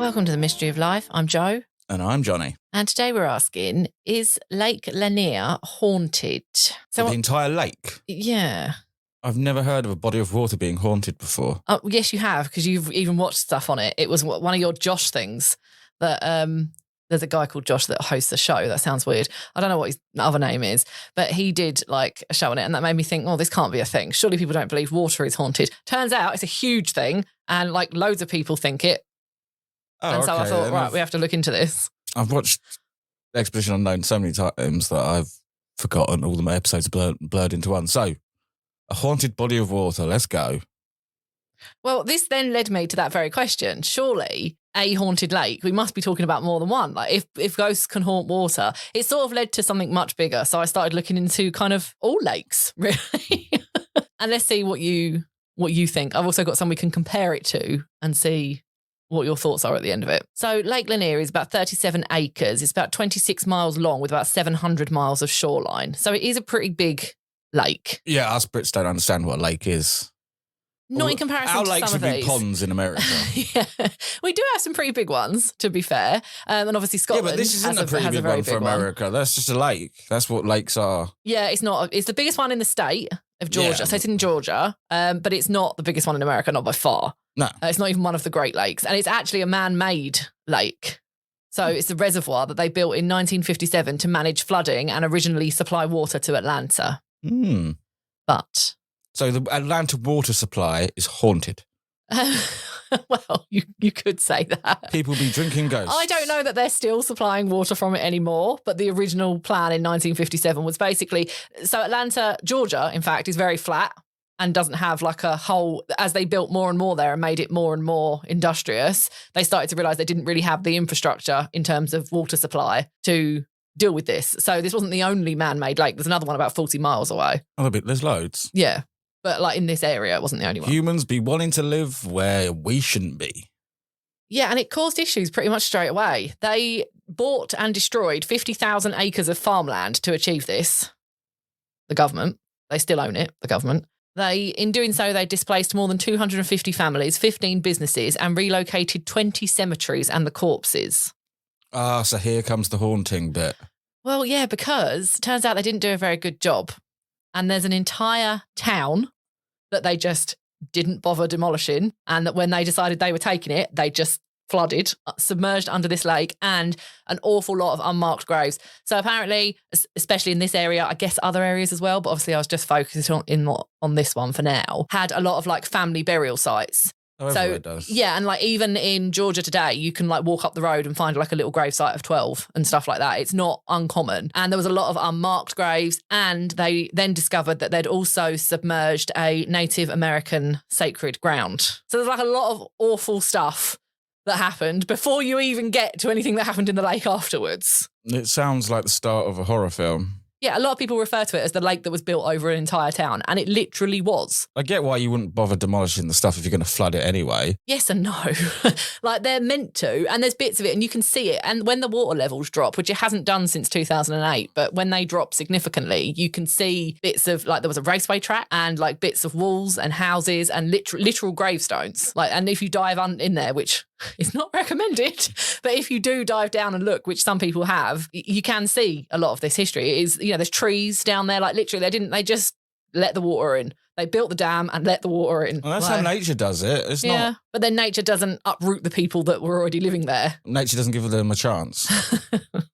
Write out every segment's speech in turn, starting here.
Welcome to the Mystery of Life. I'm Jo. And I'm Jonny. And today we're asking, is Lake Lanier haunted? So the entire lake? Yeah. I've never heard of a body of water being haunted before. Oh, yes, you have, because you've even watched stuff on it. It was one of your Josh things that there's a guy called Josh that hosts a show. That sounds weird. I don't know what his other name is, but he did like a show on it, and that made me think, oh, this can't be a thing. Surely people don't believe water is haunted. Turns out it's a huge thing, and like loads of people think it. Oh, and so okay. I thought, right, we have to look into this. I've watched Expedition Unknown so many times that I've forgotten all the episodes blurred into one. So, a haunted body of water. Let's go. Well, this then led me to that very question. Surely a haunted lake, we must be talking about more than one. Like if ghosts can haunt water, it sort of led to something much bigger. So I started looking into kind of all lakes, really. And let's see what you think. I've also got some we can compare it to and see what your thoughts are at the end of it. So Lake Lanier is about 37 acres. It's about 26 miles long with about 700 miles of shoreline. So it is a pretty big lake. Yeah, us Brits don't understand what a lake is. Not in comparison Our to lakes some of would these. be ponds in America. Yeah, we do have some pretty big ones, to be fair. And obviously Scotland Yeah, but this isn't has a pretty has big very one for America. That's just a lake. That's what lakes are. Yeah, it's not. It's the biggest one in the state of Georgia. Yeah. So it's in Georgia, but it's not the biggest one in America, not by far. No. It's not even one of the Great Lakes. And it's actually a man-made lake. So it's a reservoir that they built in 1957 to manage flooding and originally supply water to Atlanta. But... So the Atlanta water supply is haunted. Well, you could say that. People be drinking ghosts. I don't know that they're still supplying water from it anymore, but the original plan in 1957 was basically... So Atlanta, Georgia, in fact, is very flat and doesn't have like a whole... As they built more and more there and made it more and more industrious, they started to realise they didn't really have the infrastructure in terms of water supply to deal with this. So this wasn't the only man-made lake. There's another one about 40 miles away. Oh, there's loads. Yeah. But like in this area, it wasn't the only one. Humans be wanting to live where we shouldn't be. Yeah, and it caused issues pretty much straight away. They bought and destroyed 50,000 acres of farmland to achieve this. The government. They still own it, the government. In doing so, they displaced more than 250 families, 15 businesses, and relocated 20 cemeteries and the corpses. Ah, so here comes the haunting bit. Well, yeah, because it turns out they didn't do a very good job. And there's an entire town that they just didn't bother demolishing. And that when they decided they were taking it, they just flooded, submerged under this lake, and an awful lot of unmarked graves. So apparently, especially in this area, I guess other areas as well, but obviously I was just focused on this one for now, had a lot of like family burial sites. So it does. Yeah, and like even in Georgia today, you can like walk up the road and find like a little gravesite of 12 and stuff like that. It's not uncommon. And there was a lot of unmarked graves, and they then discovered that they'd also submerged a Native American sacred ground. So there's like a lot of awful stuff that happened before you even get to anything that happened in the lake afterwards. It sounds like the start of a horror film. Yeah, a lot of people refer to it as the lake that was built over an entire town, and it literally was. I get why you wouldn't bother demolishing the stuff if you're going to flood it anyway. Yes and no. Like, they're meant to, and there's bits of it, and you can see it. And when the water levels drop, which it hasn't done since 2008, but when they drop significantly, you can see bits of, like, there was a raceway track and, like, bits of walls and houses and literal gravestones. Like, and if you dive in there, which is not recommended, but if you do dive down and look, which some people have, you can see a lot of this history. It is, there's trees down there, like literally they just let the water in. They built the dam and let the water in. Well, that's how nature does it. It's not. But then nature doesn't uproot the people that were already living there. Nature doesn't give them a chance.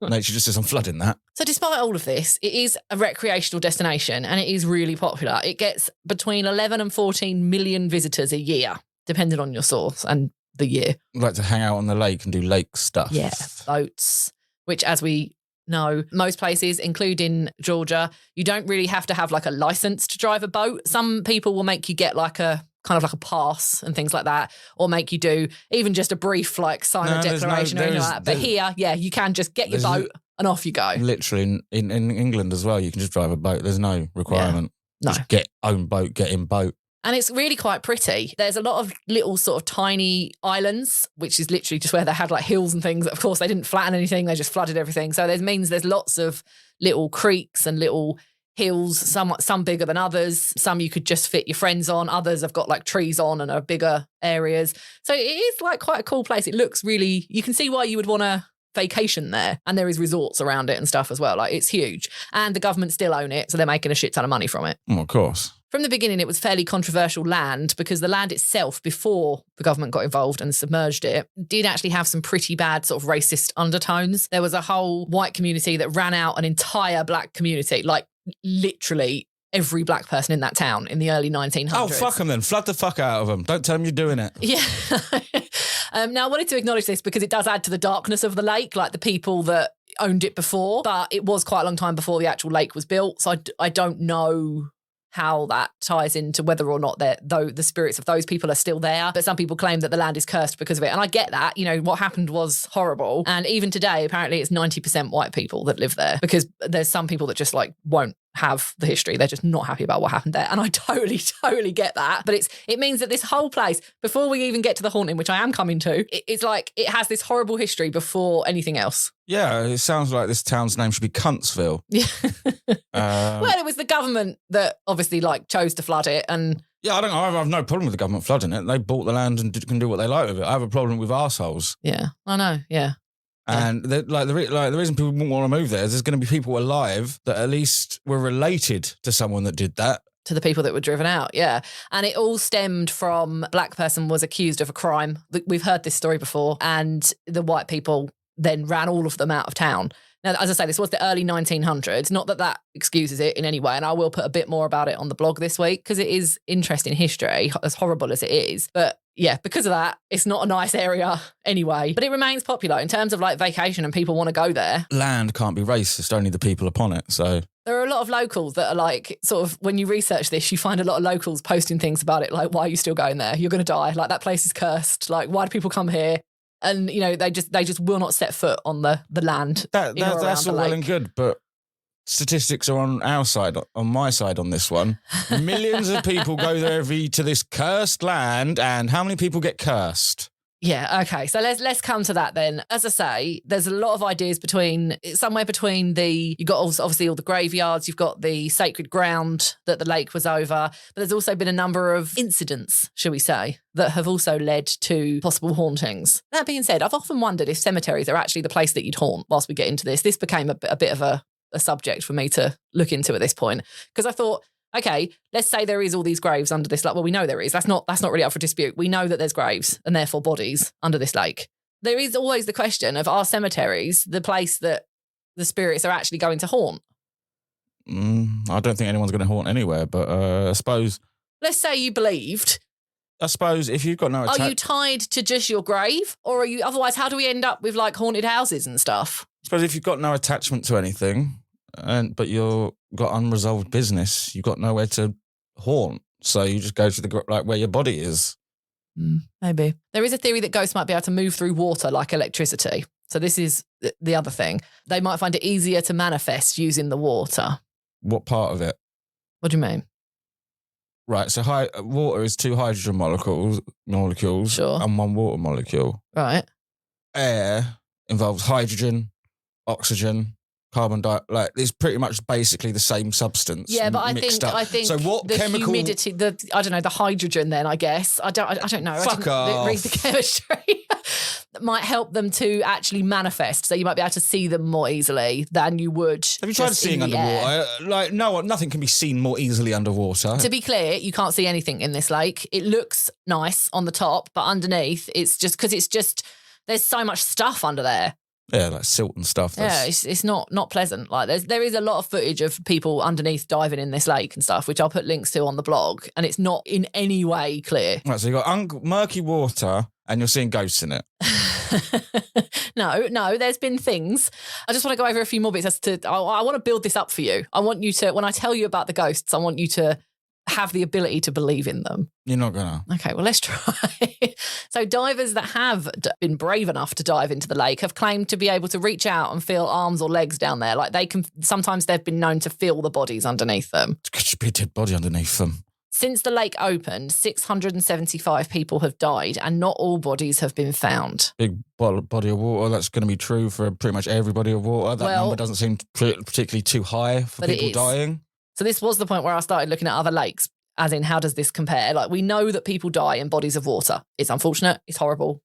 Nature just says, I'm flooding that. So despite all of this, it is a recreational destination and it is really popular. It gets between 11 and 14 million visitors a year, depending on your source and the year. Like to hang out on the lake and do lake stuff. Yeah, boats, which as we know, most places, including Georgia, you don't really have to have like a license to drive a boat. Some people will make you get like a kind of like a pass and things like that, or make you do even just a brief like sign a declaration or anything like that. But here, yeah, you can just get your boat and off you go. Literally in England as well, you can just drive a boat. There's no requirement. Yeah. No. Just own boat, get in boat. And it's really quite pretty. There's a lot of little sort of tiny islands, which is literally just where they had like hills and things. Of course, they didn't flatten anything. They just flooded everything. So there's lots of little creeks and little hills, some bigger than others. Some you could just fit your friends on. Others have got like trees on and are bigger areas. So it is like quite a cool place. It looks really, you can see why you would want to vacation there. And there is resorts around it and stuff as well. Like it's huge. And the government still own it. So they're making a shit ton of money from it. Of course. From the beginning, it was fairly controversial land because the land itself, before the government got involved and submerged it, did actually have some pretty bad sort of racist undertones. There was a whole white community that ran out an entire black community, like literally every black person in that town in the early 1900s. Oh, fuck them then. Flood the fuck out of them. Don't tell them you're doing it. Yeah. Now, I wanted to acknowledge this because it does add to the darkness of the lake, like the people that owned it before. But it was quite a long time before the actual lake was built. So I don't know how that ties into whether or not though the spirits of those people are still there. But some people claim that the land is cursed because of it. And I get that. You know, what happened was horrible. And even today, apparently it's 90% white people that live there because there's some people that just like won't have the history. They're just not happy about what happened there. And I totally get that. But it means that this whole place, before we even get to the haunting, which I am coming to, it's like it has this horrible history before anything else. Yeah, it sounds like this town's name should be Cuntsville. Yeah. Well, it was the government that obviously like chose to flood it. And yeah, I have no problem with the government flooding it. They bought the land and can do what they like with it. I have a problem with arseholes. Yeah, I know. Yeah. And the reason people won't want to move there is there's going to be people alive that at least were related to someone that did that. To the people that were driven out, yeah. And it all stemmed from a black person was accused of a crime. We've heard this story before. And the white people then ran all of them out of town. Now, as I say, this was the early 1900s. Not that that excuses it in any way. And I will put a bit more about it on the blog this week because it is interesting history, as horrible as it is. But yeah, because of that, it's not a nice area anyway. But it remains popular in terms of like vacation and people want to go there. Land can't be racist, only the people upon it. So there are a lot of locals that are like, sort of, when you research this, you find a lot of locals posting things about it. Like, why are you still going there? You're going to die. Like, that place is cursed. Like, why do people come here? And, you know, they just will not set foot on the land. That's all well and good, but statistics are on our side, on my side on this one. Millions of people go there to this cursed land, and how many people get cursed? Yeah, okay. So let's come to that then. As I say, there's a lot of ideas somewhere between you've got obviously all the graveyards, you've got the sacred ground that the lake was over, but there's also been a number of incidents, shall we say, that have also led to possible hauntings. That being said, I've often wondered if cemeteries are actually the place that you'd haunt whilst we get into this. This became a bit of a subject for me to look into at this point because I thought, okay, let's say there is all these graves under this lake. Well, we know there is. That's not really up for dispute. We know that there's graves and therefore bodies under this lake. There is always the question of, are cemeteries the place that the spirits are actually going to haunt? I don't think anyone's going to haunt anywhere, but I suppose... Let's say you believed. I suppose if you've got no... Are you tied to just your grave? Or are you... Otherwise, how do we end up with like haunted houses and stuff? I suppose if you've got no attachment to anything, but you've got unresolved business, you've got nowhere to haunt. So you just go to where your body is. Maybe. There is a theory that ghosts might be able to move through water like electricity. So this is the other thing. They might find it easier to manifest using the water. What part of it? What do you mean? Right, so water is 2 hydrogen molecules Sure. And 1 water molecule. Right. Air involves hydrogen, oxygen, carbon dioxide. Like, it's pretty much basically the same substance. Yeah, but I think so what the chemical humidity, the hydrogen then, I guess. I don't know. Fuck I off. didn't read the chemistry. That might help them to actually manifest. So you might be able to see them more easily than you would. Have you tried seeing underwater? Like, nothing can be seen more easily underwater. To be clear, you can't see anything in this lake. It looks nice on the top, but underneath, it's just because there's so much stuff under there. Yeah, like silt and stuff. Yeah, it's not pleasant. Like there is a lot of footage of people underneath diving in this lake and stuff, which I'll put links to on the blog, and it's not in any way clear. Right, so you've got murky water and you're seeing ghosts in it. No, there's been things. I just want to go over a few more bits I want to build this up for you. I want you to, when I tell you about the ghosts, I want you to have the ability to believe in them. You're not gonna. Okay, well, let's try. So divers that have been brave enough to dive into the lake have claimed to be able to reach out and feel arms or legs down there. Like sometimes they've been known to feel the bodies underneath them. It could be a dead body underneath them. Since the lake opened, 675 people have died and not all bodies have been found. Big body of water, that's going to be true for pretty much every body of water. That number doesn't seem particularly too high for people dying. So this was the point where I started looking at other lakes, as in how does this compare? Like we know that people die in bodies of water. It's unfortunate, it's horrible,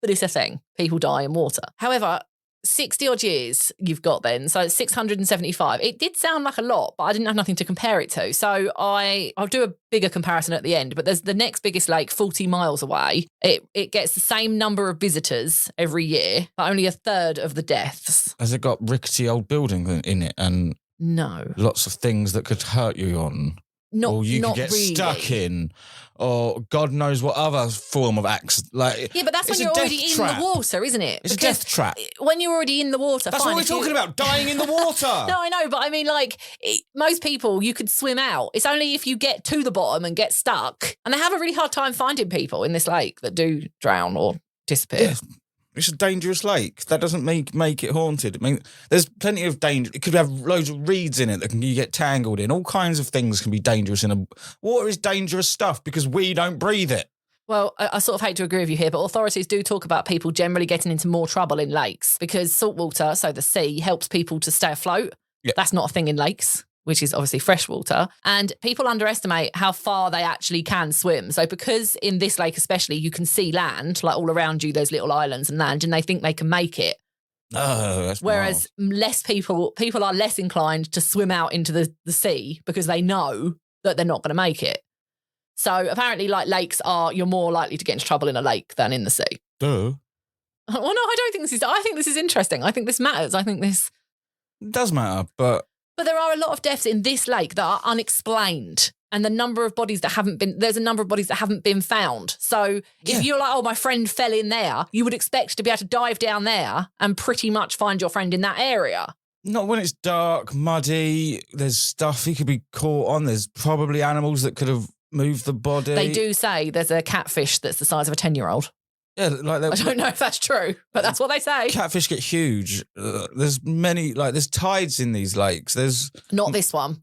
but it's a thing. People die in water. However, 60 odd years you've got then, so 675. It did sound like a lot, but I didn't have nothing to compare it to. So I'll do a bigger comparison at the end, but there's the next biggest lake 40 miles away. It gets the same number of visitors every year, but only a third of the deaths. Has it got rickety old buildings in it and no lots of things that could hurt you on? Or you could get really stuck in, or God knows what other form of accident. Like, yeah, but that's when you're already in the water, isn't it? It's a death trap. When you're already in the water, that's fine, what we're talking about, dying in the water. No, I know, but I mean, like, most people, you could swim out. It's only if you get to the bottom and get stuck. And they have a really hard time finding people in this lake that do drown or disappear. Yeah. It's a dangerous lake. That doesn't make it haunted. I mean, there's plenty of danger. It could have loads of reeds in it that you get tangled in. All kinds of things can be dangerous water is dangerous stuff because we don't breathe it. Well, I sort of hate to agree with you here, but authorities do talk about people generally getting into more trouble in lakes because salt water, so the sea, helps people to stay afloat. Yeah. That's not a thing in lakes, which is obviously freshwater. And people underestimate how far they actually can swim. So because in this lake especially, you can see land, like all around you, there's little islands and land, and they think they can make it. Oh, that's Whereas less people are less inclined to swim out into the sea because they know that they're not going to make it. So apparently, like lakes you're more likely to get into trouble in a lake than in the sea. Duh. Well, no, I don't think I think this is interesting. I think this matters. I think this... It does matter, but there are a lot of deaths in this lake that are unexplained. And there's a number of bodies that haven't been found. So if you're like, oh, my friend fell in there, you would expect to be able to dive down there and pretty much find your friend in that area. Not when it's dark, muddy, there's stuff he could be caught on. There's probably animals that could have moved the body. They do say there's a catfish that's the size of a 10-year-old. Yeah, like I don't know if that's true, but that's what they say. Catfish get huge. There's many, there's tides in these lakes. There's not this one.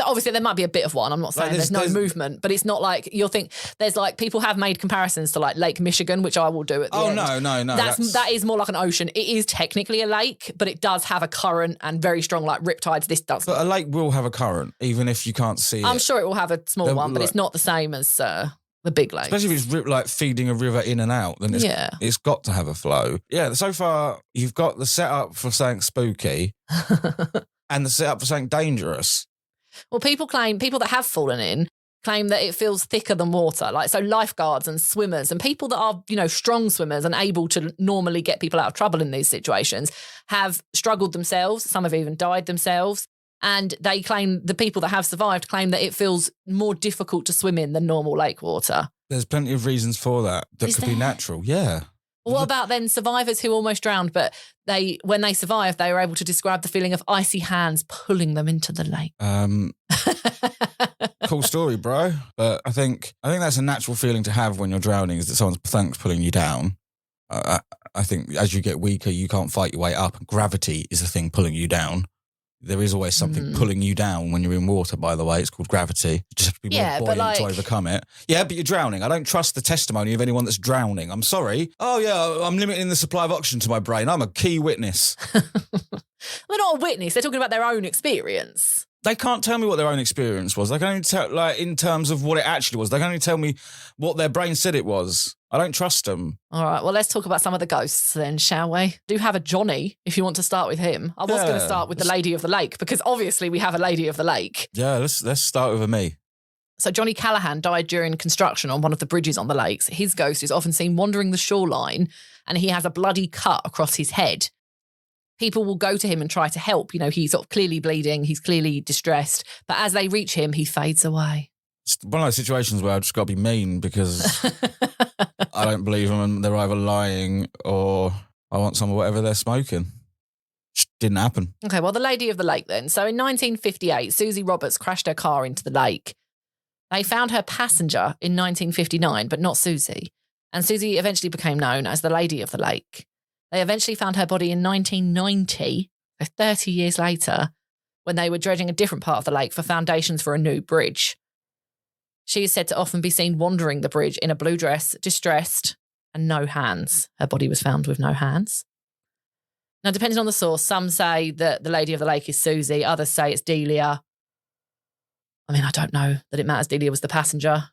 Obviously, there might be a bit of one. I'm not saying there's no movement, but it's not like you'll think. There's like people have made comparisons to like Lake Michigan, which I will do at the end. No. That is more like an ocean. It is technically a lake, but it does have a current and very strong like riptides. This doesn't. But a lake will have a current, even if you can't see it. I'm sure it will have a small one, but it's not the same as the big lake. Especially if it's like feeding a river in and out, then it's got to have a flow. Yeah, so far you've got the setup for something spooky and the setup for something dangerous. Well, people that have fallen in claim that it feels thicker than water. Like, so lifeguards and swimmers and people that are, strong swimmers and able to normally get people out of trouble in these situations have struggled themselves. Some have even died themselves. And they claim, the people that have survived claim that it feels more difficult to swim in than normal lake water. There's plenty of reasons for that. That could be natural, yeah. What about then survivors who almost drowned, but when they survived, they were able to describe the feeling of icy hands pulling them into the lake? Cool story, bro. But I think that's a natural feeling to have when you're drowning, is that someone's pulling you down. I think as you get weaker, you can't fight your way up. Gravity is the thing pulling you down. There is always something pulling you down when you're in water, by the way. It's called gravity. You just have to be more buoyant to overcome it. Yeah, but you're drowning. I don't trust the testimony of anyone that's drowning. I'm sorry. Oh, yeah, I'm limiting the supply of oxygen to my brain. I'm a key witness. They're not a witness. They're talking about their own experience. They can't tell me what their own experience was. They can only tell, in terms of what it actually was. They can only tell me what their brain said it was. I don't trust them. All right, well, let's talk about some of the ghosts then, shall we? Do have a Jonny, if you want to start with him. I was going to start with the Lady of the Lake, because obviously we have a Lady of the Lake. Yeah, let's start with me. So Jonny Callahan died during construction on one of the bridges on the lakes. His ghost is often seen wandering the shoreline, and he has a bloody cut across his head. People will go to him and try to help. He's sort of clearly bleeding. He's clearly distressed. But as they reach him, he fades away. It's one of those situations where I've just got to be mean because I don't believe them and they're either lying or I want some of whatever they're smoking. Just didn't happen. Okay, well, the Lady of the Lake then. So in 1958, Susie Roberts crashed her car into the lake. They found her passenger in 1959, but not Susie. And Susie eventually became known as the Lady of the Lake. They eventually found her body in 1990, 30 years later, when they were dredging a different part of the lake for foundations for a new bridge. She is said to often be seen wandering the bridge in a blue dress, distressed, and no hands. Her body was found with no hands. Now, depending on the source, some say that the Lady of the Lake is Susie, others say it's Delia. I mean, I don't know that it matters. Delia was the passenger.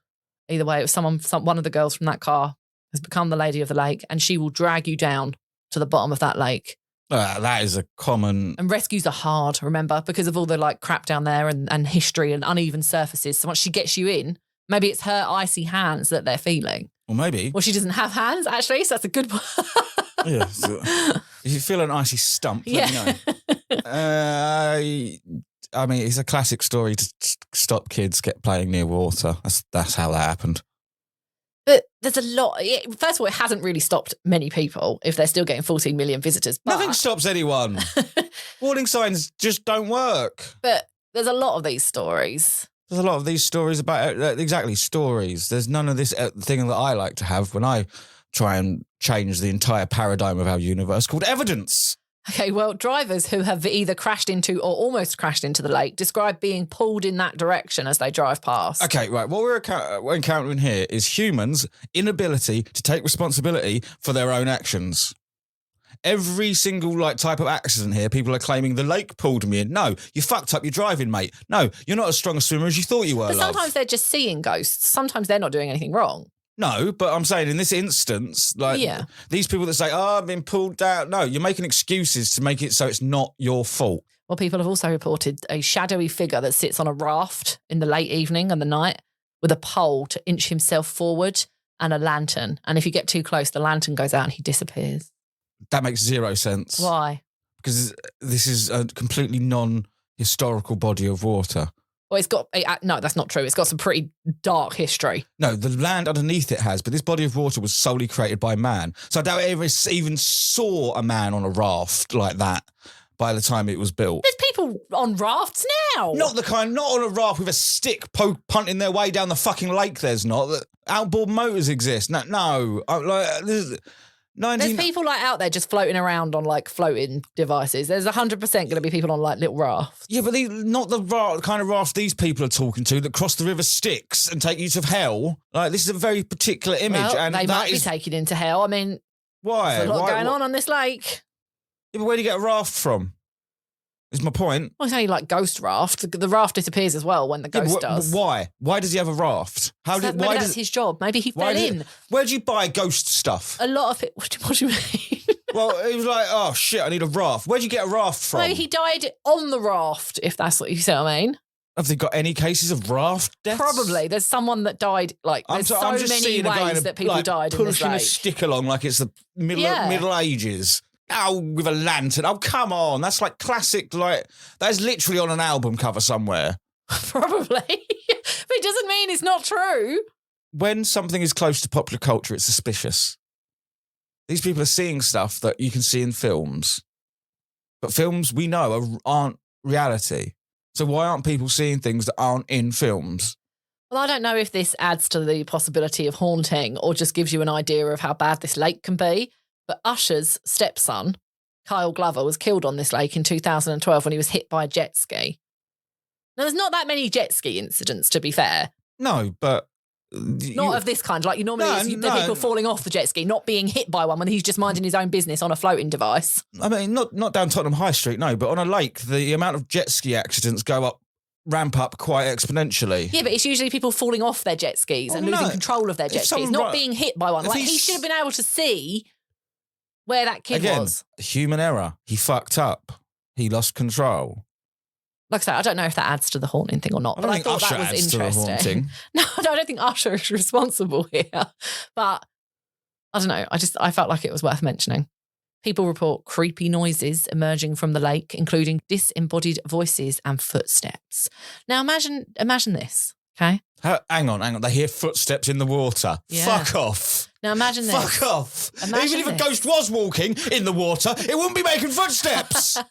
Either way, it was one of the girls from that car has become the lady of the lake, and she will drag you down to the bottom of that lake. That is a common... And rescues are hard, remember, because of all the like crap down there and history and uneven surfaces. So once she gets you in, maybe it's her icy hands that they're feeling. Well, maybe. Well, she doesn't have hands, actually, so that's a good one. Yeah. So, if you feel an icy stump, let me know. I mean, it's a classic story to stop kids playing near water. That's how that happened. But there's a lot. First of all, it hasn't really stopped many people if they're still getting 14 million visitors. But, Nothing stops anyone. Warning signs just don't work. But there's a lot of these stories. There's a lot of these stories about, exactly, stories. There's none of this thing that I like to have when I try and change the entire paradigm of our universe called evidence. Okay, well, drivers who have either crashed into or almost crashed into the lake describe being pulled in that direction as they drive past. Okay, right. What we're encountering here is humans' inability to take responsibility for their own actions. Every single type of accident here, people are claiming the lake pulled me in. No, you fucked up your driving, mate. No, you're not as strong a swimmer as you thought you were, But sometimes they're just seeing ghosts. Sometimes they're not doing anything wrong. No, but I'm saying in this instance, these people that say, I've been pulled down. No, you're making excuses to make it so it's not your fault. Well, people have also reported a shadowy figure that sits on a raft in the late evening and the night with a pole to inch himself forward and a lantern. And if you get too close, the lantern goes out and he disappears. That makes zero sense. Why? Because this is a completely non-historical body of water. Well, it's got... No, that's not true. It's got some pretty dark history. No, the land underneath it has, but this body of water was solely created by man. So I doubt it ever even saw a man on a raft like that by the time it was built. There's people on rafts now. Not on a raft with a stick punting their way down the fucking lake, there's not. Outboard motors exist. No. There's people out there just floating around on floating devices. There's 100% going to be people on little rafts. Yeah, but not the kind of raft these people are talking to that cross the River Styx and take you to hell. This is a very particular image. Well, and they might be taken into hell. I mean, why? There's a lot going on this lake. Yeah, but where do you get a raft from? Is my point. Well, it's only ghost raft. The raft disappears as well when the ghost does. But why? Why does he have a raft? Maybe that's his job. Maybe he fell in. Where do you buy ghost stuff? A lot of it. What do you mean? Well, he was like, oh shit, I need a raft. Where do you get a raft from? No, he died on the raft, if that's what you say what I mean. Have they got any cases of raft deaths? Probably. There's someone that died, there's so many ways that people died in this lake. Pushing a stick along like it's the Middle Ages. Oh, with a lantern. Oh, come on. That's classic, that's literally on an album cover somewhere. Probably. But it doesn't mean it's not true. When something is close to popular culture, it's suspicious. These people are seeing stuff that you can see in films. But films, we know, aren't reality. So why aren't people seeing things that aren't in films? Well, I don't know if this adds to the possibility of haunting or just gives you an idea of how bad this lake can be. But Usher's stepson, Kyle Glover, was killed on this lake in 2012 when he was hit by a jet ski. Now, there's not that many jet ski incidents, to be fair. No, but... Not of this kind. You normally the people falling off the jet ski, not being hit by one when he's just minding his own business on a floating device. I mean, not down Tottenham High Street, no, but on a lake, the amount of jet ski accidents ramp up quite exponentially. Yeah, but it's usually people falling off their jet skis and losing control of their jet skis, not being hit by one. He should have been able to see where that kid was. Human error. He fucked up. He lost control. Like I said, I don't know if that adds to the haunting thing or not, but I thought that was interesting. No, I don't think Usher is responsible here. But I don't know. I felt like it was worth mentioning. People report creepy noises emerging from the lake, including disembodied voices and footsteps. Now imagine this, okay? Hang on. They hear footsteps in the water. Yeah. Fuck off. Now imagine this. Fuck off. Even if a ghost was walking in the water, it wouldn't be making footsteps. Or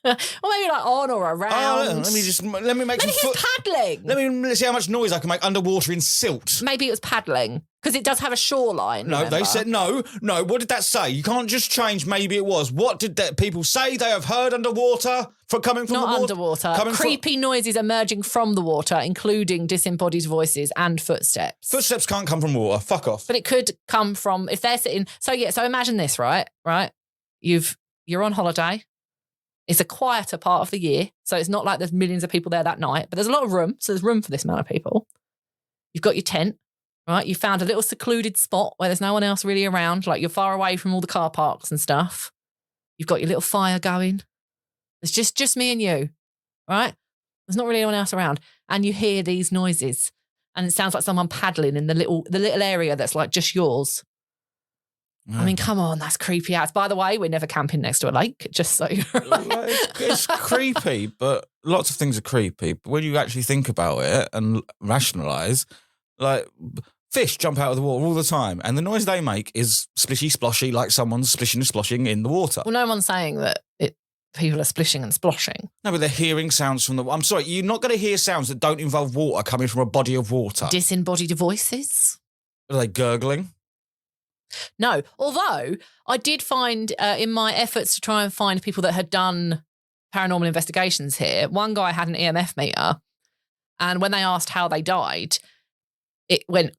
maybe on or around. Let me make maybe some he's paddling. Let's see how much noise I can make underwater in silt. Maybe it was paddling. Because it does have a shoreline. No, remember? They said no. What did that say? You can't just change maybe it was. What did people say they have heard underwater coming from the water? Not underwater. Creepy noises emerging from the water, including disembodied voices and footsteps. Footsteps can't come from water. Fuck off. But it could come from, if they're sitting... So imagine this, right? You're on holiday It's a quieter part of the year. So it's not like there's millions of people there that night, but there's a lot of room. So there's room for this amount of people. You've got your tent, right? You found a little secluded spot where there's no one else really around. Like you're far away from all the car parks and stuff. You've got your little fire going. It's just me and you, right? There's not really anyone else around. And you hear these noises. And it sounds like someone paddling in the little area that's like just yours. I mean, come on, that's creepy ass. By the way, we're never camping next to a lake, just so you're it's creepy, but lots of things are creepy. But when you actually think about it and rationalise, like fish jump out of the water all the time, and the noise they make is splishy sploshy, like someone's splishing and sploshing in the water. Well, no one's saying that people are splishing and sploshing. No, but they're hearing sounds from the... I'm sorry, you're not going to hear sounds that don't involve water coming from a body of water. Disembodied voices? Are they gurgling? No, although I did find in my efforts to try and find people that had done paranormal investigations here, one guy had an EMF meter, and when they asked how they died, it went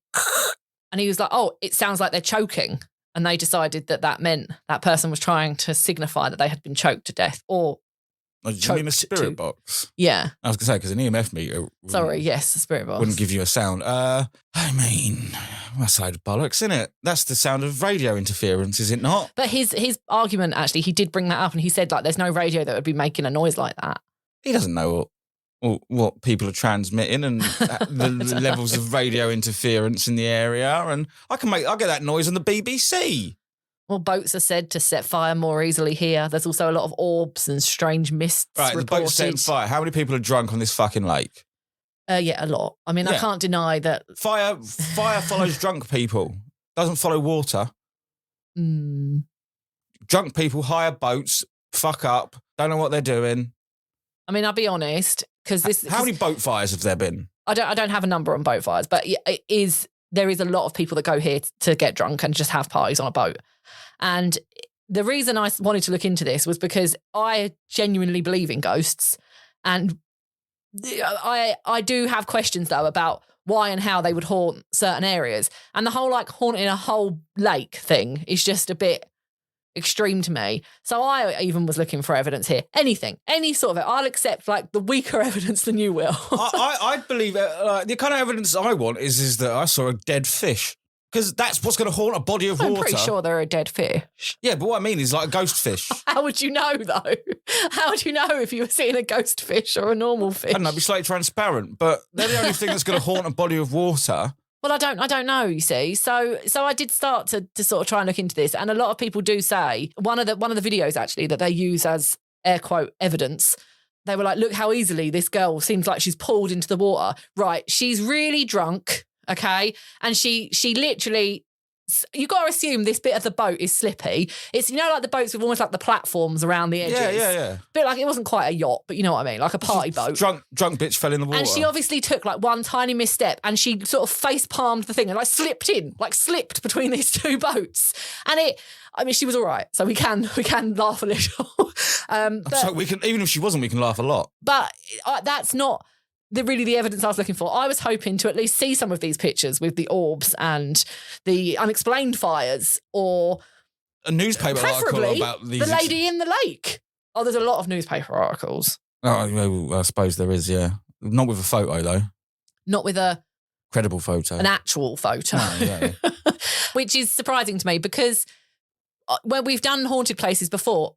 and he was like, oh, it sounds like they're choking. And they decided that meant that person was trying to signify that they had been choked to death or you mean a spirit box? Yeah. I was going to say, because an EMF meter... yes, a spirit box. Wouldn't give you a sound. I mean, that's a load of bollocks, isn't it? That's the sound of radio interference, is it not? But his argument, actually, he did bring that up and he said, like, there's no radio that would be making a noise like that. He doesn't know what people are transmitting and the levels of radio interference in the area. And I'll get that noise on the BBC. Well, boats are said to set fire more easily here. There's also a lot of orbs and strange mists reported. The boat's setting fire. How many people are drunk on this fucking lake? Yeah, a lot. I mean, I can't deny that. Fire follows drunk people. Doesn't follow water. Mm. Drunk people hire boats, fuck up, don't know what they're doing. I mean, I'll be honest, because this... How many boat fires have there been? I don't have a number on boat fires, but there is a lot of people that go here to get drunk and just have parties on a boat. And the reason I wanted to look into this was because I genuinely believe in ghosts. And I do have questions, though, about why and how they would haunt certain areas. And the whole, like, haunting a whole lake thing is just a bit extreme to me. So I even was looking for evidence here. Anything, any sort of it. I'll accept, like, the weaker evidence than you will. I believe the kind of evidence I want is that I saw a dead fish. Because that's what's going to haunt a body of water. I'm pretty sure they're a dead fish. Yeah, but what I mean is like a ghost fish. How would you know, though? How would you know if you were seeing a ghost fish or a normal fish? I don't know, it'd be slightly transparent, but they're the only thing that's going to haunt a body of water. Well, I don't know, you see. So I did start to sort of try and look into this. And a lot of people do say, one of the videos, actually, that they use as air quote evidence, they were like, look how easily this girl seems like she's pulled into the water. Right, she's really drunk. Okay. And she literally, you got to assume this bit of the boat is slippy. It's, like the boats with almost like the platforms around the edges. Yeah. Bit like, it wasn't quite a yacht, but you know what I mean? Like a party boat. Drunk bitch fell in the water. And she obviously took like one tiny misstep and she sort of face palmed the thing and like slipped between these two boats. And she was all right. So we can laugh a little. So we can, even if she wasn't, we can laugh a lot. But that's not the evidence I was looking for. I was hoping to at least see some of these pictures with the orbs and the unexplained fires, or a newspaper article about these. The lady in the lake. Oh, there's a lot of newspaper articles. Oh, I suppose there is, yeah. Not with a photo, though. Not with a credible photo. An actual photo. No, yeah. Which is surprising to me because when we've done haunted places before,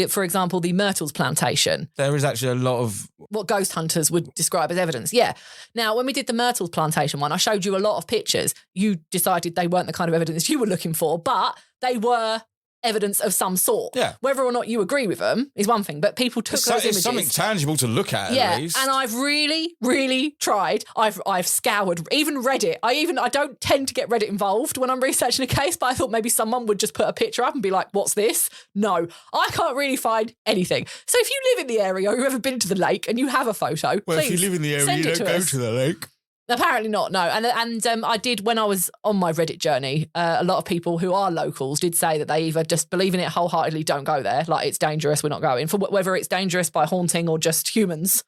for example, the Myrtles Plantation. There is actually a lot of what ghost hunters would describe as evidence. Yeah. Now, when we did the Myrtles Plantation one, I showed you a lot of pictures. You decided they weren't the kind of evidence you were looking for, but they were evidence of some sort. Yeah. Whether or not you agree with them is one thing, but people took those images. It's something tangible to look at least. And I've really, really tried. I've scoured, even Reddit. I don't tend to get Reddit involved when I'm researching a case, but I thought maybe someone would just put a picture up and be like, what's this? No, I can't really find anything. So if you live in the area or you've ever been to the lake and you have a photo, please, if you live in the area, you don't go to the lake. Apparently not, no. And I did, when I was on my Reddit journey, a lot of people who are locals did say that they either just believe in it wholeheartedly, don't go there, like it's dangerous, we're not going. For whether it's dangerous by haunting or just humans,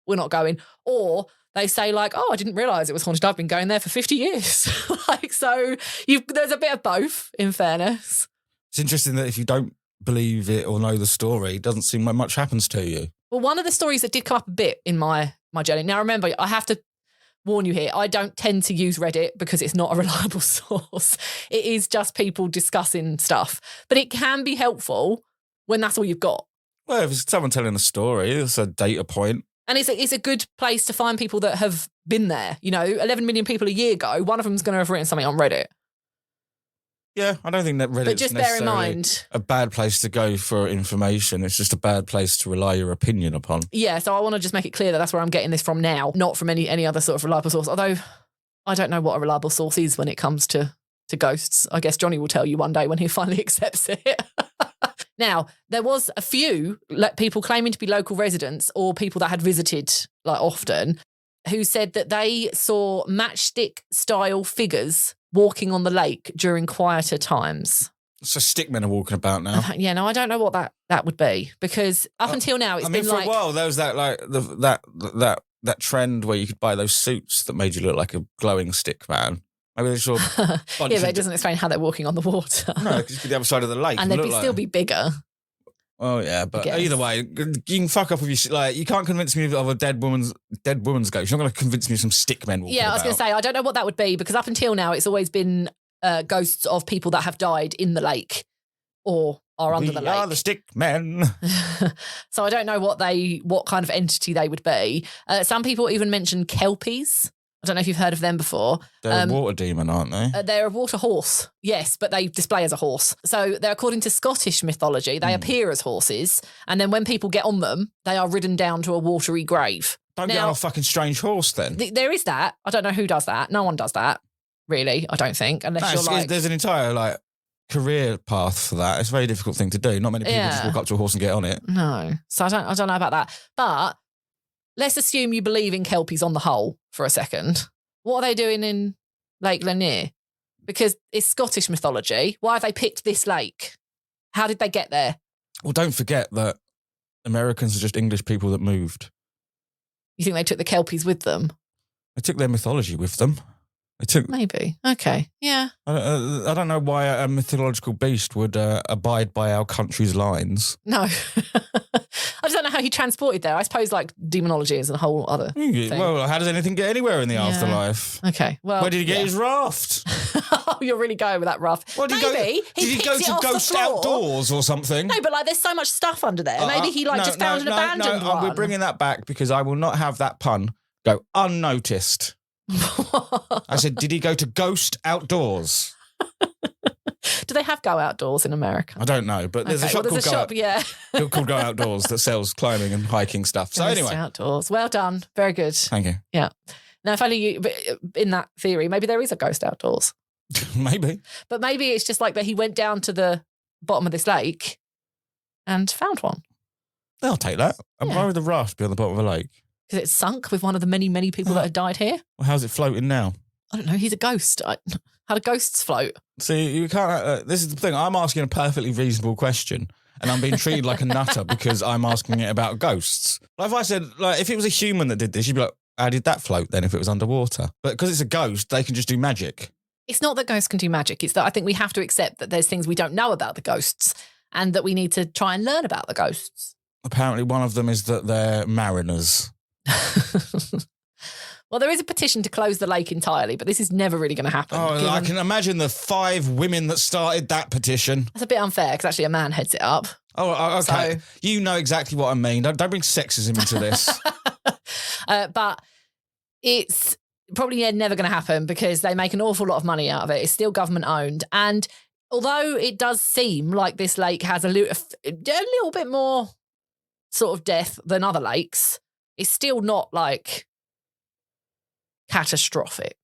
we're not going. Or they say like, oh, I didn't realise it was haunted, I've been going there for 50 years. So there's a bit of both, in fairness. It's interesting that if you don't believe it or know the story, it doesn't seem like much happens to you. Well, one of the stories that did come up a bit in my journey. Now, remember, I have to warn you here, I don't tend to use Reddit because it's not a reliable source. It is just people discussing stuff. But it can be helpful when that's all you've got. Well, if it's someone telling a story, it's a data point. And it's a good place to find people that have been there. 11 million people a year ago, one of them's going to have written something on Reddit. Yeah, I don't think that Reddit's but just bear in mind, a bad place to go for information. It's just a bad place to rely your opinion upon. Yeah, so I want to just make it clear that that's where I'm getting this from now, not from any other sort of reliable source. Although I don't know what a reliable source is when it comes to ghosts. I guess Jonny will tell you one day when he finally accepts it. Now, there was a few people claiming to be local residents or people that had visited often who said that they saw matchstick-style figures walking on the lake during quieter times. So stickmen are walking about now. Yeah, no, I don't know what that would be because up until now it's been for a while there was that trend where you could buy those suits that made you look like a glowing stick man. Maybe they saw. Yeah, but it doesn't explain how they're walking on the water. No, because it'd be the other side of the lake, and they'd still be bigger. Oh yeah, but either way, you can fuck up with your you can't convince me of a dead woman's ghost. You're not going to convince me of some stick men walking I was going to say I don't know what that would be because up until now it's always been ghosts of people that have died in the lake or are under the lake. We are the stick men. So I don't know what kind of entity they would be. Some people even mention kelpies. I don't know if you've heard of them before. They're a water demon, aren't they? They're a water horse, yes, but they display as a horse. So they're according to Scottish mythology, they appear as horses, and then when people get on them, they are ridden down to a watery grave. Don't get on a fucking strange horse then. There is that. I don't know who does that. No one does that, really, I don't think, unless you're there's an entire career path for that. It's a very difficult thing to do. Not many people just walk up to a horse and get on it. No, so I don't know about that. But let's assume you believe in kelpies on the whole for a second. What are they doing in Lake Lanier? Because it's Scottish mythology. Why have they picked this lake? How did they get there? Well, don't forget that Americans are just English people that moved. You think they took the kelpies with them? They took their mythology with them. Maybe. Okay. Yeah. I don't know why a mythological beast would abide by our country's lines. No. I just don't know how he transported there. I suppose demonology is a whole other thing. Well, how does anything get anywhere in the afterlife? Okay. Well, where did he get his raft? Oh, you're really going with that raft. Well, did he go to Ghost Outdoors or something? No, but there's so much stuff under there. Maybe he just found an abandoned one. We're bringing that back because I will not have that pun go unnoticed. I said, did he go to Ghost Outdoors? Do they have Go Outdoors in America? I don't know, but there's a shop called Go Outdoors that sells climbing and hiking stuff. So anyway. Outdoors. Well done. Very good. Thank you. Yeah. Now, if only in that theory, maybe there is a Ghost Outdoors. Maybe. But maybe it's just that he went down to the bottom of this lake and found one. I'll take that. And why would the raft be on the bottom of a lake? Because it's sunk with one of the many, many people that had died here. Well, how's it floating now? I don't know. He's a ghost. How do ghosts float? See, you can't. This is the thing. I'm asking a perfectly reasonable question, and I'm being treated like a nutter because I'm asking it about ghosts. If I said, if it was a human that did this, you'd be like, how did that float then if it was underwater? But because it's a ghost, they can just do magic. It's not that ghosts can do magic. It's that I think we have to accept that there's things we don't know about the ghosts and that we need to try and learn about the ghosts. Apparently one of them is that they're mariners. Well, there is a petition to close the lake entirely, but this is never really going to happen. Oh, I can imagine the 5 women that started that petition. That's a bit unfair because actually a man heads it up. Oh, okay. So, you know exactly what I mean. Don't bring sexism into this. But it's probably never going to happen because they make an awful lot of money out of it. It's still government owned. And although it does seem like this lake has a little bit more sort of death than other lakes, it's still not catastrophic.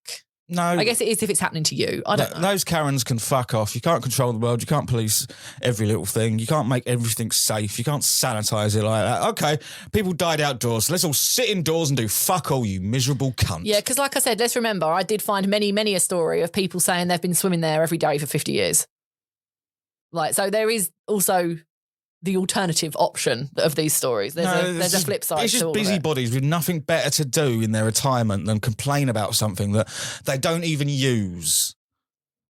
No. I guess it is if it's happening to you. I don't know. Those Karens can fuck off. You can't control the world. You can't police every little thing. You can't make everything safe. You can't sanitize it like that. Okay, people died outdoors, so let's all sit indoors and do fuck all, you miserable cunt. Yeah, because like I said, let's remember, I did find many, many a story of people saying they've been swimming there every day for 50 years. So there is also the alternative option of these stories. There's a flip side. It's just busybodies with nothing better to do in their retirement than complain about something that they don't even use.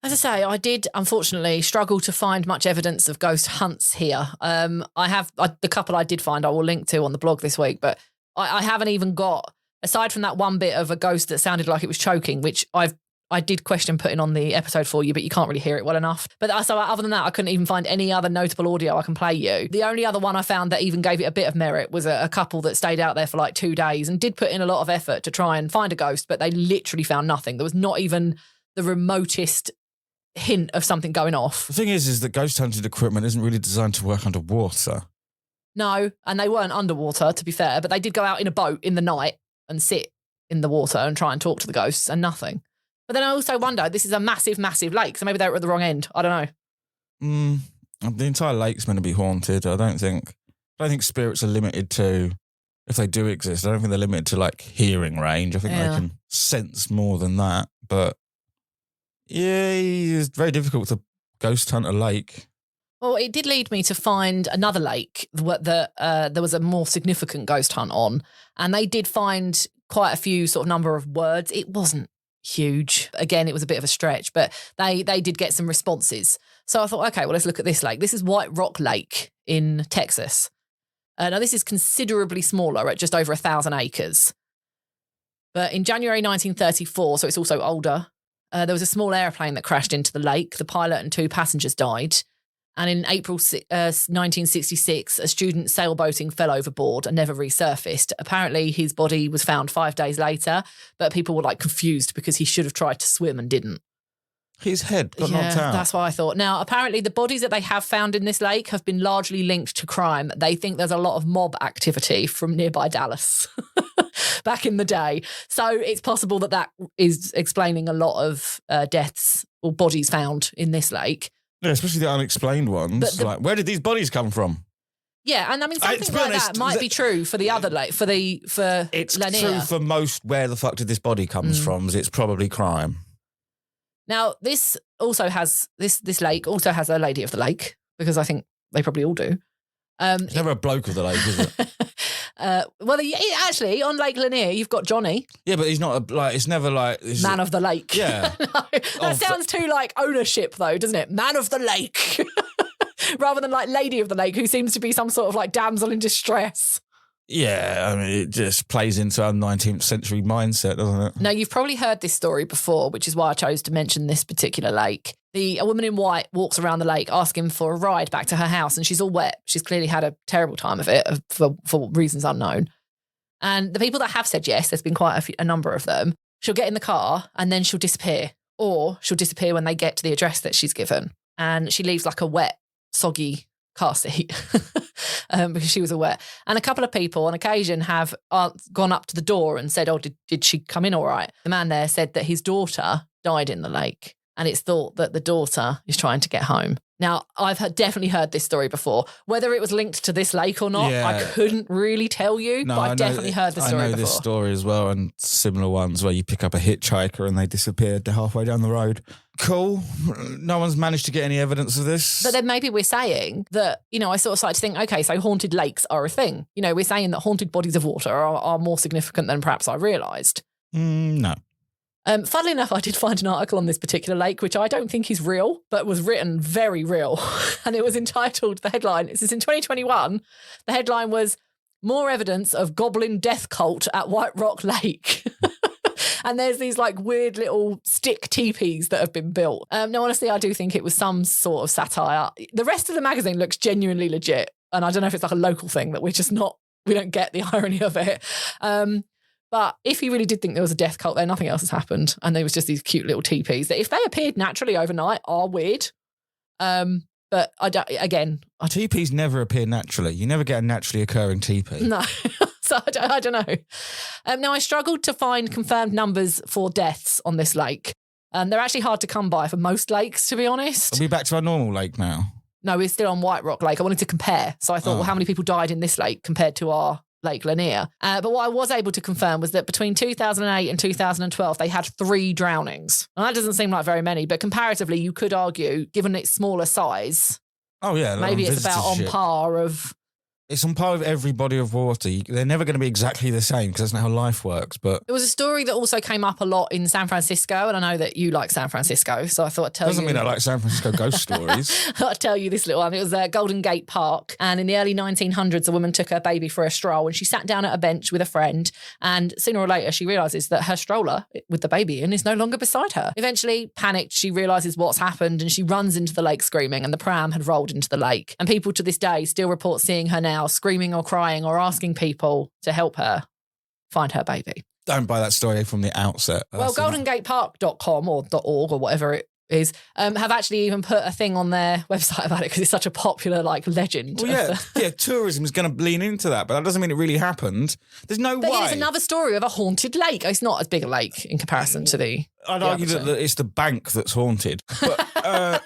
As I say, I did unfortunately struggle to find much evidence of ghost hunts here. The couple I did find I will link to on the blog this week, but I haven't even got, aside from that one bit of a ghost that sounded like it was choking, which I did question putting on the episode for you, but you can't really hear it well enough. But so other than that, I couldn't even find any other notable audio I can play you. The only other one I found that even gave it a bit of merit was a couple that stayed out there for like 2 days and did put in a lot of effort to try and find a ghost, but they literally found nothing. There was not even the remotest hint of something going off. The thing is that ghost hunting equipment isn't really designed to work underwater. No, and they weren't underwater, to be fair, but they did go out in a boat in the night and sit in the water and try and talk to the ghosts and nothing. But then I also wonder, this is a massive, massive lake, so maybe they were at the wrong end. I don't know. The entire lake's meant to be haunted. I don't think spirits are limited to, if they do exist, I don't think they're limited to like hearing range. I think they can sense more than that. But yeah, it's very difficult to ghost hunt a lake. Well, it did lead me to find another lake that there was a more significant ghost hunt on, and they did find quite a few sort of number of words. It wasn't huge. Again, it was a bit of a stretch, but they did get some responses. So I thought, okay, well, let's look at this lake. This is White Rock Lake in Texas. Now, this is considerably smaller at just over 1,000 acres. But in January 1934, so it's also older, there was a small airplane that crashed into the lake. The pilot and 2 passengers died. And in April 1966, a student sailboating fell overboard and never resurfaced. Apparently, his body was found 5 days later, but people were like confused because he should have tried to swim and didn't. His head got knocked out. That's what I thought. Now, apparently, the bodies that they have found in this lake have been largely linked to crime. They think there's a lot of mob activity from nearby Dallas back in the day. So it's possible that is explaining a lot of deaths or bodies found in this lake. Yeah, especially the unexplained ones. Like, where did these bodies come from? Yeah, and I mean, something like that might be true for the other lake, for It's Lanier. true for most where the fuck did this body comes from. It's probably crime. Now, this also has, this lake also has a lady of the lake, because I think they probably all do. It's never a bloke of the lake, is it? Actually, on Lake Lanier, you've got Jonny. Yeah, but he's not it's never like... Man of the lake. Yeah. No, that sounds too like ownership though, doesn't it? Man of the lake. Rather than like lady of the lake, who seems to be some sort of like damsel in distress. Yeah, I mean, it just plays into our 19th century mindset, doesn't it? Now, you've probably heard this story before, which is why I chose to mention this particular lake. A woman in white walks around the lake asking for a ride back to her house, and she's all wet. She's clearly had a terrible time of it for reasons unknown. And the people that have said yes, there's been quite a number of them, she'll get in the car and then she'll disappear, or she'll disappear when they get to the address that she's given. And she leaves like a wet, soggy car seat because she was all wet. And a couple of people on occasion have gone up to the door and said, oh, did she come in all right? The man there said that his daughter died in the lake, and it's thought that the daughter is trying to get home. Now, I've definitely heard this story before. Whether it was linked to this lake or not, I couldn't really tell you, but I've definitely heard the story before. I know this story as well, and similar ones where you pick up a hitchhiker and they disappeared halfway down the road. Cool. No one's managed to get any evidence of this. But then maybe we're saying that, I sort of started to think, okay, so haunted lakes are a thing. We're saying that haunted bodies of water are more significant than perhaps I realised. No. Funnily enough, I did find an article on this particular lake, which I don't think is real, but was written very real. And it was entitled, the headline, this is in 2021, the headline was, More Evidence of Goblin Death Cult at White Rock Lake. And there's these like weird little stick teepees that have been built. No, honestly, I do think it was some sort of satire. The rest of the magazine looks genuinely legit. And I don't know if it's like a local thing that we don't get the irony of it. But if he really did think there was a death cult there, nothing else has happened. And there was just these cute little teepees that if they appeared naturally overnight are weird. But teepees never appear naturally. You never get a naturally occurring teepee. No. So I don't know. Now, I struggled to find confirmed numbers for deaths on this lake. They're actually hard to come by for most lakes, to be honest. Are we back to our normal lake now? No, we're still on White Rock Lake. I wanted to compare. So I thought, well, how many people died in this lake compared to our Lake Lanier? But what I was able to confirm was that between 2008 and 2012, they had 3 drownings. And that doesn't seem like very many, but comparatively, you could argue, given its smaller size, maybe it's about on par of It's on par with every body of water. They're never going to be exactly the same because that's not how life works. But There was a story that also came up a lot in San Francisco, and I know that you like San Francisco, so I thought I'd tell you. Doesn't mean I like San Francisco ghost stories. I'll tell you this little one. It was Golden Gate Park, and in the early 1900s, a woman took her baby for a stroll, and she sat down at a bench with a friend, and sooner or later, she realises that her stroller with the baby in is no longer beside her. Eventually, panicked, she realises what's happened, and she runs into the lake screaming, and the pram had rolled into the lake. And people to this day still report seeing her now screaming or crying or asking people to help her find her baby. Don't buy that story from the outset. Well, goldengatepark.com or .org or whatever it is, have actually even put a thing on their website about it because it's such a popular legend. Well, yeah, tourism is going to lean into that, but that doesn't mean it really happened. There's no way. But it's another story of a haunted lake. It's not as big a lake in comparison to the. I'd argue that it's the bank that's haunted. But, well,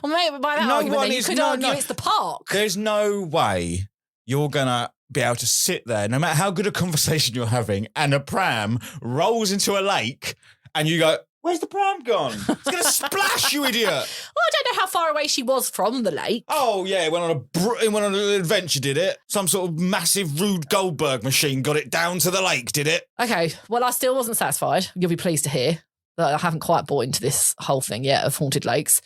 maybe by that argument, then you could argue it's the park. There's no way you're going to be able to sit there, no matter how good a conversation you're having, and a pram rolls into a lake, and you go, "Where's the pram gone? It's going to splash, you idiot!" Well, I don't know how far away she was from the lake. Oh yeah, it went on an adventure, did it? Some sort of massive Rube Goldberg machine got it down to the lake, did it? Okay, well, I still wasn't satisfied. You'll be pleased to hear that I haven't quite bought into this whole thing yet of haunted lakes.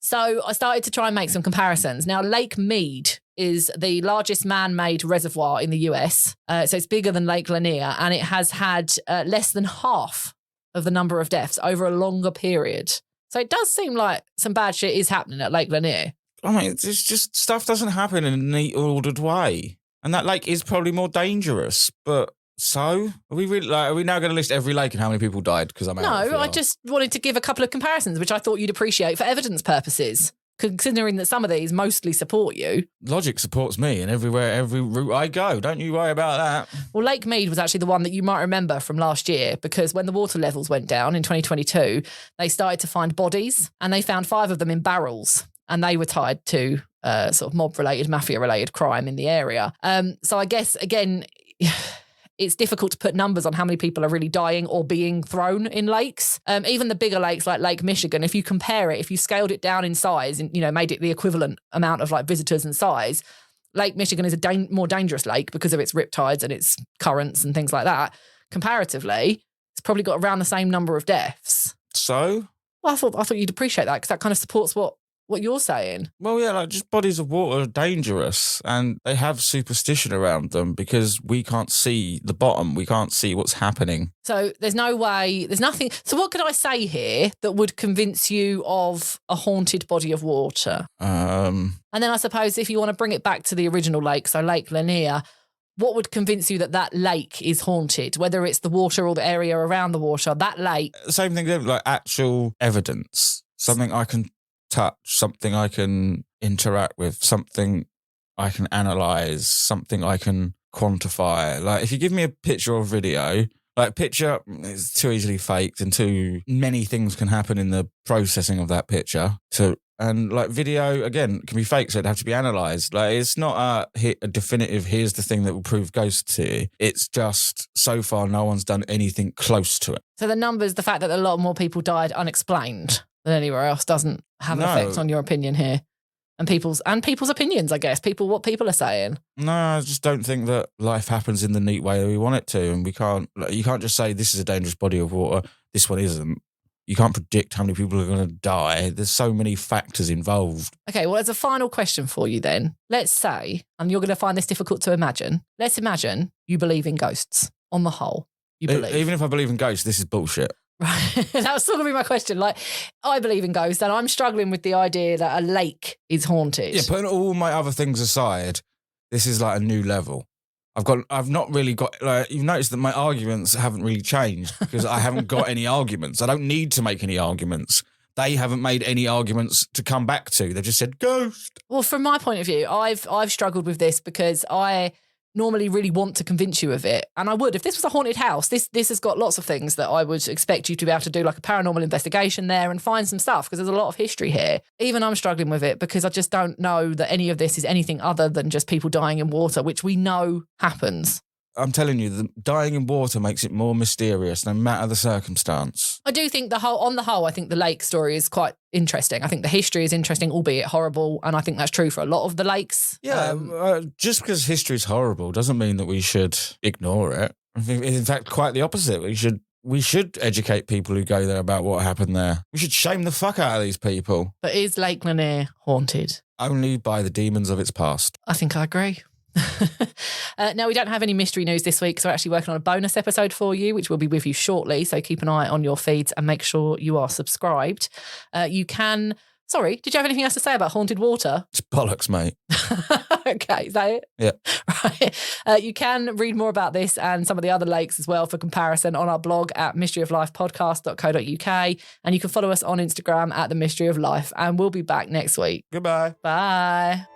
So I started to try and make some comparisons. Now, Lake Mead is the largest man-made reservoir in the US. So it's bigger than Lake Lanier, and it has had less than half of the number of deaths over a longer period. So it does seem like some bad shit is happening at Lake Lanier. I mean, it's just stuff doesn't happen in a neat, ordered way. And that lake is probably more dangerous, but... So, are we now going to list every lake and how many people died? Because I'm out. No, I just wanted to give a couple of comparisons, which I thought you'd appreciate for evidence purposes, considering that some of these mostly support you. Logic supports me, and every route I go. Don't you worry about that. Well, Lake Mead was actually the one that you might remember from last year, because when the water levels went down in 2022, they started to find bodies, and they found 5 of them in barrels, and they were tied to sort of mob-related, mafia-related crime in the area. So I guess, again... It's difficult to put numbers on how many people are really dying or being thrown in lakes. Even the bigger lakes like Lake Michigan, if you compare it, if you scaled it down in size and, made it the equivalent amount of visitors and size, Lake Michigan is a more dangerous lake because of its riptides and its currents and things like that. Comparatively, it's probably got around the same number of deaths. So? Well, I thought you'd appreciate that because that kind of supports what you're saying. Well, yeah, just bodies of water are dangerous and they have superstition around them because we can't see the bottom. We can't see what's happening. So there's nothing. So what could I say here that would convince you of a haunted body of water? And then I suppose if you want to bring it back to the original lake, so Lake Lanier, what would convince you that lake is haunted? Whether it's the water or the area around the water, that lake. Same thing, like actual evidence, something I can touch, something I can interact with, something I can analyze, something I can quantify. Like if you give me a picture or video, picture is too easily faked and too many things can happen in the processing of that picture. And video, again, can be fake, so it'd have to be analysed. It's not a definitive, here's the thing that will prove ghosts to you. It's just, so far, no one's done anything close to it. So the numbers, the fact that a lot more people died unexplained than anywhere else doesn't have an effect on your opinion here. And people's opinions, I guess. What people are saying. No, I just don't think that life happens in the neat way that we want it to. And you can't just say this is a dangerous body of water, this one isn't. You can't predict how many people are going to die. There's so many factors involved. Okay, well, as a final question for you then, let's say, and you're going to find this difficult to imagine, let's imagine you believe in ghosts on the whole. You believe. Even if I believe in ghosts, this is bullshit. Right. That was still going to be my question. I believe in ghosts and I'm struggling with the idea that a lake is haunted. Yeah, putting all my other things aside, this is a new level. I've not really got, you've noticed that my arguments haven't really changed because I haven't got any arguments. I don't need to make any arguments. They haven't made any arguments to come back to. They've just said, ghost. Well, from my point of view, I've struggled with this because I normally really want to convince you of it. And I would, if this was a haunted house, this has got lots of things that I would expect you to be able to do, like a paranormal investigation there and find some stuff because there's a lot of history here. Even I'm struggling with it because I just don't know that any of this is anything other than just people dying in water, which we know happens. I'm telling you, the dying in water makes it more mysterious, no matter the circumstance. I do think on the whole, I think the lake story is quite interesting. I think the history is interesting, albeit horrible, and I think that's true for a lot of the lakes. Yeah, just because history is horrible doesn't mean that we should ignore it. I think, in fact, quite the opposite. We should educate people who go there about what happened there. We should shame the fuck out of these people. But is Lake Lanier haunted? Only by the demons of its past. I think I agree. Now, we don't have any mystery news this week, so we're actually working on a bonus episode for you, which will be with you shortly. So keep an eye on your feeds and make sure you are subscribed. You can... Sorry, did you have anything else to say about haunted water? It's bollocks, mate. Okay, is that it? Yeah. Right. You can read more about this and some of the other lakes as well for comparison on our blog at mysteryoflifepodcast.co.uk. And you can follow us on Instagram at The Mystery of Life. And we'll be back next week. Goodbye. Bye.